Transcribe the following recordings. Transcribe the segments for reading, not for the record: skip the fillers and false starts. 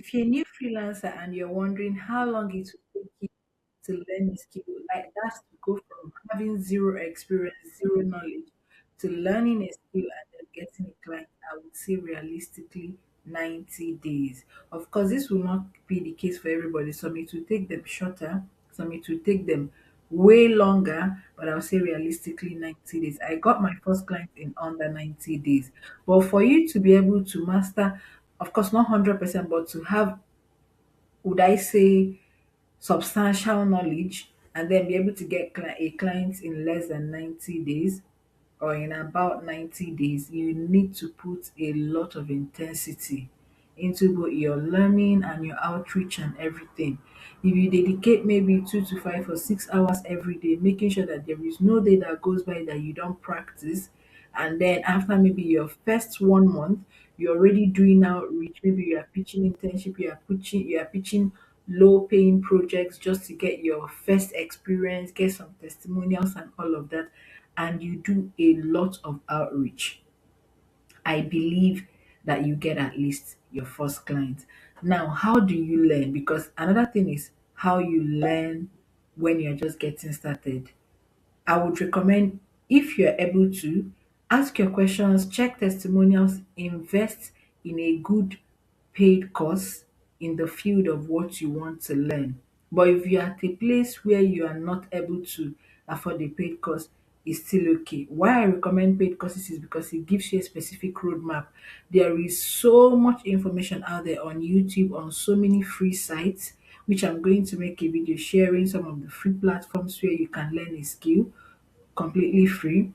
if you're a new freelancer and you're wondering how long it will take you to learn a skill, like that's to go from having zero experience, zero knowledge, to learning a skill and then getting a client, I would say realistically 90 days. Of course, this will not be the case for everybody. Some it will take them shorter, some it will take them way longer, but I'll say realistically 90 days. I got my first client in under 90 days. But for you to be able to master, of course, not 100%, but to have, would I say, substantial knowledge and then be able to get a client in less than 90 days or in about 90 days, you need to put a lot of intensity into both your learning and your outreach and everything. If you dedicate maybe 2 to 5 or 6 hours every day, making sure that there is no day that goes by that you don't practice, and then after maybe your first 1 month, you're already doing outreach. Maybe you are pitching internship, you are pitching low paying projects just to get your first experience, get some testimonials and all of that, and you do a lot of outreach. I believe that you get at least your first client. Now, how do you learn? Because another thing is how you learn when you're just getting started. I would recommend, if you're able to, ask your questions, check testimonials, invest in a good paid course in the field of what you want to learn. But if you're at a place where you are not able to afford a paid course, it's still okay. Why I recommend paid courses is because it gives you a specific roadmap. There is so much information out there on YouTube, on so many free sites, which I'm going to make a video sharing some of the free platforms where you can learn a skill completely free.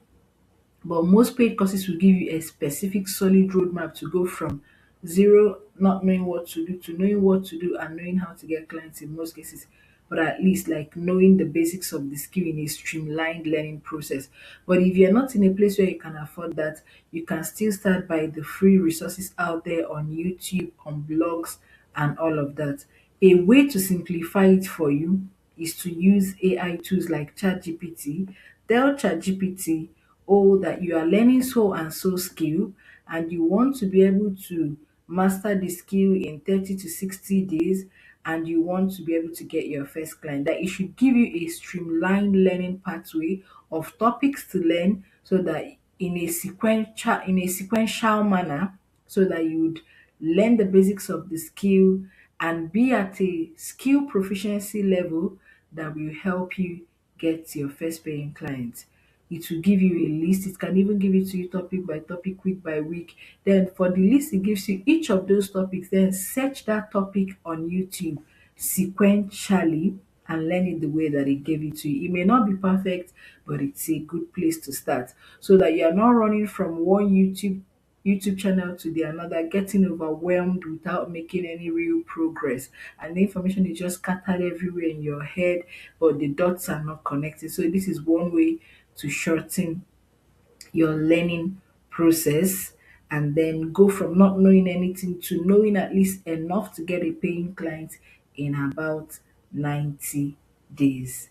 But most paid courses will give you a specific solid roadmap to go from zero, not knowing what to do, to knowing what to do and knowing how to get clients in most cases. But at least like knowing the basics of the skill in a streamlined learning process. But if you're not in a place where you can afford that, you can still start by the free resources out there on YouTube, on blogs, and all of that. A way to simplify it for you is to use AI tools like ChatGPT. Tell ChatGPT, oh, that you are learning so and so skill and you want to be able to master the skill in 30 to 60 days, and you want to be able to get your first client, that it should give you a streamlined learning pathway of topics to learn, so that in a sequential manner, so that you would learn the basics of the skill and be at a skill proficiency level that will help you get your first paying client. It will give you a list. It can even give it to you topic by topic, week by week. Then for the list, it gives you each of those topics. Then search that topic on YouTube sequentially and learn it the way that it gave it to you. It may not be perfect, but it's a good place to start, so that you are not running from one YouTube channel to the another, getting overwhelmed without making any real progress. And the information is just scattered everywhere in your head, but the dots are not connected. So this is one way to shorten your learning process, and then go from not knowing anything to knowing at least enough to get a paying client in about 90 days.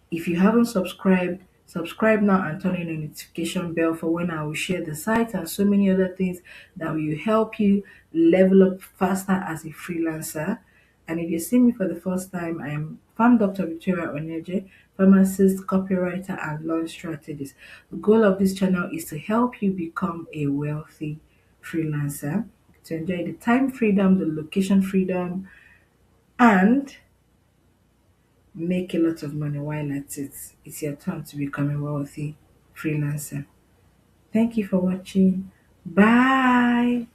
If you haven't subscribed, subscribe now and turn on the notification bell for when I will share the site and so many other things that will help you level up faster as a freelancer. And if you see me for the first time, I am Farm Dr. Victoria Onyeje, pharmacist, copywriter, and launch strategist. The goal of this channel is to help you become a wealthy freelancer, to enjoy the time freedom, the location freedom, and make a lot of money while at it. It's your turn to become a wealthy freelancer. Thank you for watching. Bye.